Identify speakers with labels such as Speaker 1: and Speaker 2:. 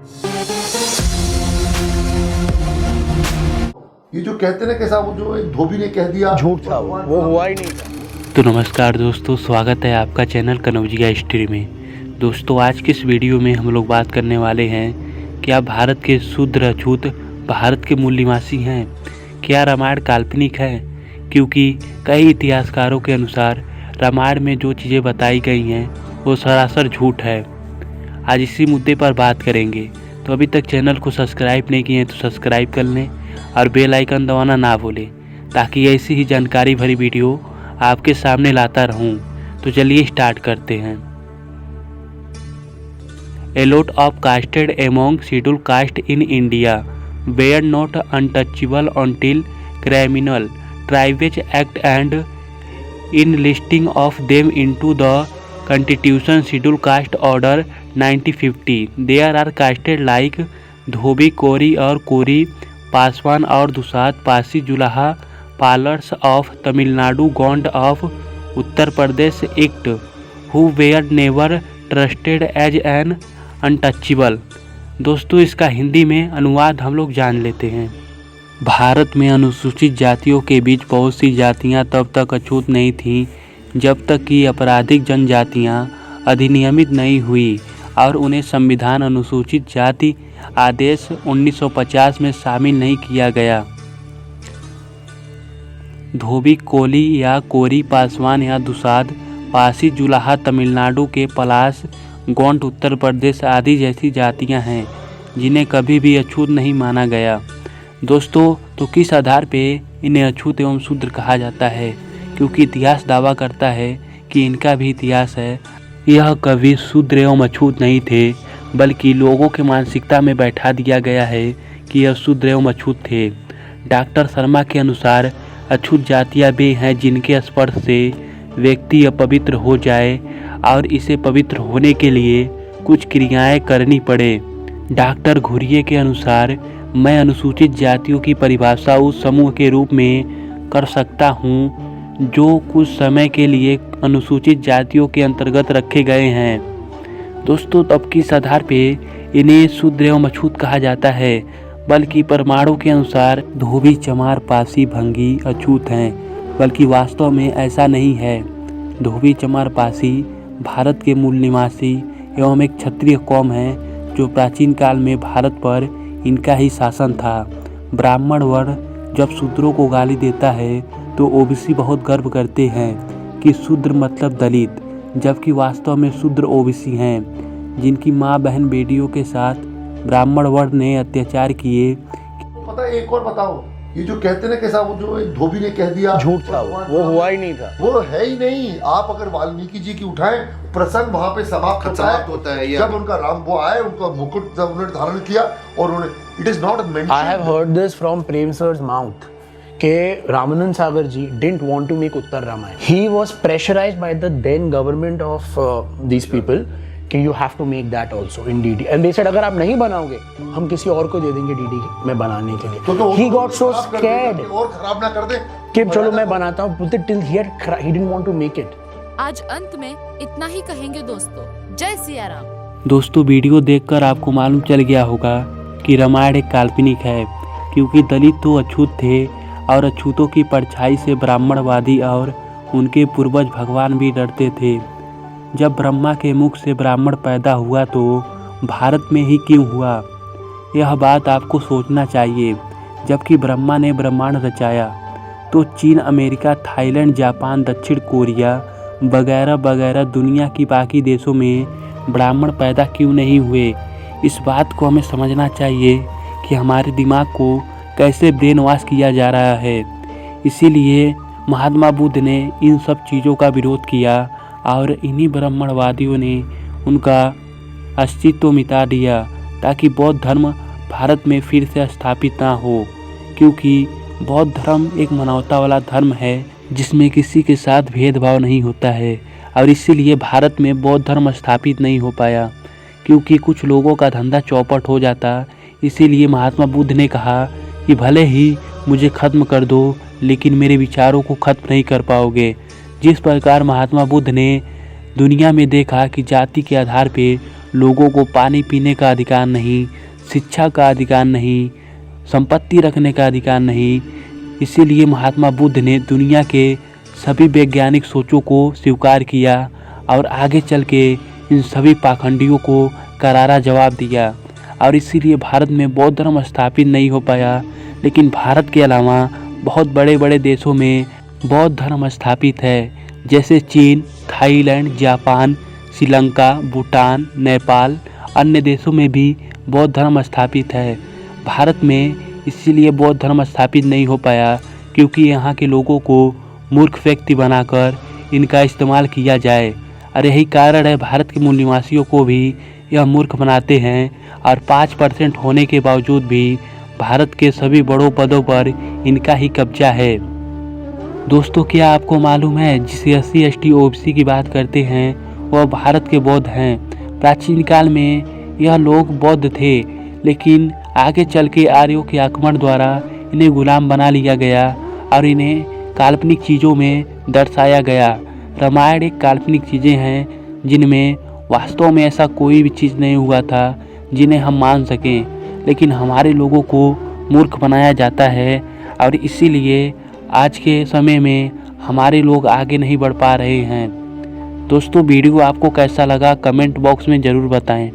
Speaker 1: ये जो कहते ना कैसा वो जो एक धोबी ने कह दिया
Speaker 2: झूठ था, वो हुआ ही नहीं था।
Speaker 3: तो नमस्कार दोस्तों, स्वागत है आपका चैनल कनौजिया हिस्ट्री में। दोस्तों आज की इस वीडियो में हम लोग बात करने वाले हैं, क्या भारत के शूद्र अछूत भारत के मूल निवासी हैं? क्या रामायण काल्पनिक है? क्योंकि कई इतिहासकारों के अनुसार रामायण में जो चीज़ें बताई गई हैं वो सरासर झूठ है। आज इसी मुद्दे पर बात करेंगे। तो अभी तक चैनल को सब्सक्राइब नहीं किए हैं तो सब्सक्राइब कर लें और बेल आइकन दबाना ना भूलें, ताकि ऐसी ही जानकारी भरी वीडियो आपके सामने लाता रहूं। तो चलिए स्टार्ट करते हैं। A lot of castes among scheduled caste in India were not untouchable until Criminal Tribes Act and enlisting of them into the Constitution Scheduled Caste Order 1950. There are castes like धोबी, कोरी और कोरी, पासवान और Dusadh, Pasi, Julaha, Pallars of Tamil Nadu, Gond of Uttar Pradesh act, who were never trusted as an untouchable. दोस्तों इसका हिंदी में अनुवाद हम लोग जान लेते हैं। भारत में अनुसूचित जातियों के बीच बहुत सी जातियां तब तक अछूत नहीं थीं जब तक कि आपराधिक जनजातियां अधिनियमित नहीं हुई और उन्हें संविधान अनुसूचित जाति आदेश 1950 में शामिल नहीं किया गया। धोबी, कोली या कोरी, पासवान या दुसाद, पासी, जुलाहा तमिलनाडु के पलाश, गोंड उत्तर प्रदेश आदि जैसी जातियां हैं जिन्हें कभी भी अछूत नहीं माना गया। दोस्तों तो किस आधार पे इन्हें अछूत एवं शूद्र कहा जाता है? क्योंकि इतिहास दावा करता है कि इनका भी इतिहास है। यह कभी शूद्र एवं अछूत नहीं थे, बल्कि लोगों के मानसिकता में बैठा दिया गया है कि यह शूद्र एवं अछूत थे। डॉक्टर शर्मा के अनुसार अछूत जातियाँ वे हैं जिनके स्पर्श से व्यक्ति अपवित्र हो जाए और इसे पवित्र होने के लिए कुछ क्रियाएं करनी पड़े। डॉक्टर घुरिये के अनुसार मैं अनुसूचित जातियों की परिभाषा उस समूह के रूप में कर सकता हूँ जो कुछ समय के लिए अनुसूचित जातियों के अंतर्गत रखे गए हैं। दोस्तों तब किस आधार पे इन्हें शूद्र एवं अछूत कहा जाता है? बल्कि परमाणु के अनुसार धोबी, चमार, पासी, भंगी अछूत हैं, बल्कि वास्तव में ऐसा नहीं है। धोबी, चमार, पासी भारत के मूल निवासी एवं एक क्षत्रिय कौम है जो प्राचीन काल में भारत पर इनका ही शासन था। ब्राह्मण वर्ण जब शूद्रों को गाली देता है तो ओबीसी बहुत गर्व करते हैं कि शूद्र मतलब दलित, जबकि वास्तव में शूद्र ओबीसी हैं जिनकी माँ, बहन, बेटियों के साथ ब्राह्मण वर्ण ने अत्याचार किए।
Speaker 1: पता है एक और बताओ, ये जो कहते ना कैसा वो जो एक धोबी ने कह दिया
Speaker 2: झूठ था, वो हुआ ही नहीं था।
Speaker 1: वो है ही नहीं। आप अगर वाल्मीकि जी की उठाएं, प्रसंग वहाँ पे समाप्त होता है जब उनका राम वो आए, उनका मुकुट जब उन्होंने धारण किया और उन्होंने, it is not mentioned.
Speaker 2: I have heard this from Prem sir's mouth के रामानंद सागर जी didn't want to make Uttar Ramayan. He was pressurized by the then government of these people कि you have to make that also in DD. And they said अगर आप नहीं बनाओगे हम किसी और को दे देंगे DD में बनाने के लिए।
Speaker 1: तो
Speaker 2: he got so scared
Speaker 1: और खराब ना कर दे
Speaker 2: कि चलो मैं बनाता हूँ, but till he didn't want to make it.
Speaker 4: आज अंत में इतना ही कहेंगे दोस्तों। जय सिया राम।
Speaker 3: दोस्तों वीडियो देखकर आपको मालूम चल गया होगा कि रामायण एक काल्पनिक है, क्योंकि दलित तो अछूत थे और अछूतों की परछाई से ब्राह्मणवादी और उनके पूर्वज भगवान भी डरते थे। जब ब्रह्मा के मुख से ब्राह्मण पैदा हुआ तो भारत में ही क्यों हुआ? यह बात आपको सोचना चाहिए। जबकि ब्रह्मा ने ब्रह्मांड रचाया तो चीन, अमेरिका, थाईलैंड, जापान, दक्षिण कोरिया वगैरह वगैरह दुनिया की बाकी देशों में ब्राह्मण पैदा क्यों नहीं हुए? इस बात को हमें समझना चाहिए कि हमारे दिमाग को कैसे ब्रेन वॉश किया जा रहा है। इसीलिए महात्मा बुद्ध ने इन सब चीज़ों का विरोध किया और इन्हीं ब्राह्मणवादियों ने उनका अस्तित्व मिटा दिया ताकि बौद्ध धर्म भारत में फिर से स्थापित ना हो। क्योंकि बौद्ध धर्म एक मानवता वाला धर्म है जिसमें किसी के साथ भेदभाव नहीं होता है, और इसीलिए भारत में बौद्ध धर्म स्थापित नहीं हो पाया क्योंकि कुछ लोगों का धंधा चौपट हो जाता। इसीलिए महात्मा बुद्ध ने कहा कि भले ही मुझे ख़त्म कर दो, लेकिन मेरे विचारों को ख़त्म नहीं कर पाओगे। जिस प्रकार महात्मा बुद्ध ने दुनिया में देखा कि जाति के आधार पे लोगों को पानी पीने का अधिकार नहीं, शिक्षा का अधिकार नहीं, संपत्ति रखने का अधिकार नहीं। इसीलिए महात्मा बुद्ध ने दुनिया के सभी वैज्ञानिक सोचों को स्वीकार किया और आगे चल के इन सभी पाखंडियों को करारा जवाब दिया। और इसीलिए भारत में बौद्ध धर्म स्थापित नहीं हो पाया, लेकिन भारत के अलावा बहुत बड़े बड़े देशों में बौद्ध धर्म स्थापित है, जैसे चीन, थाईलैंड, जापान, श्रीलंका, भूटान, नेपाल, अन्य देशों में भी बौद्ध धर्म स्थापित है। भारत में इसीलिए बौद्ध धर्म स्थापित नहीं हो पाया क्योंकि यहाँ के लोगों को मूर्ख व्यक्ति बनाकर इनका इस्तेमाल किया जाए, और यही कारण है भारत के मूल निवासियों को भी यह मूर्ख बनाते हैं। और 5% होने के बावजूद भी भारत के सभी बड़ों पदों पर इनका ही कब्जा है। दोस्तों, क्या आपको मालूम है जिस SC ST OBC की बात करते हैं वह भारत के बौद्ध हैं। प्राचीन काल में यह लोग बौद्ध थे, लेकिन आगे चल के आर्यों के आक्रमण द्वारा इन्हें गुलाम बना लिया गया और इन्हें काल्पनिक चीज़ों में दर्शाया गया। रामायण एक काल्पनिक चीज़ें हैं जिनमें वास्तव में ऐसा कोई भी चीज़ नहीं हुआ था जिन्हें हम मान सकें, लेकिन हमारे लोगों को मूर्ख बनाया जाता है और इसीलिए आज के समय में हमारे लोग आगे नहीं बढ़ पा रहे हैं। दोस्तों, वीडियो आपको कैसा लगा कमेंट बॉक्स में ज़रूर बताएं।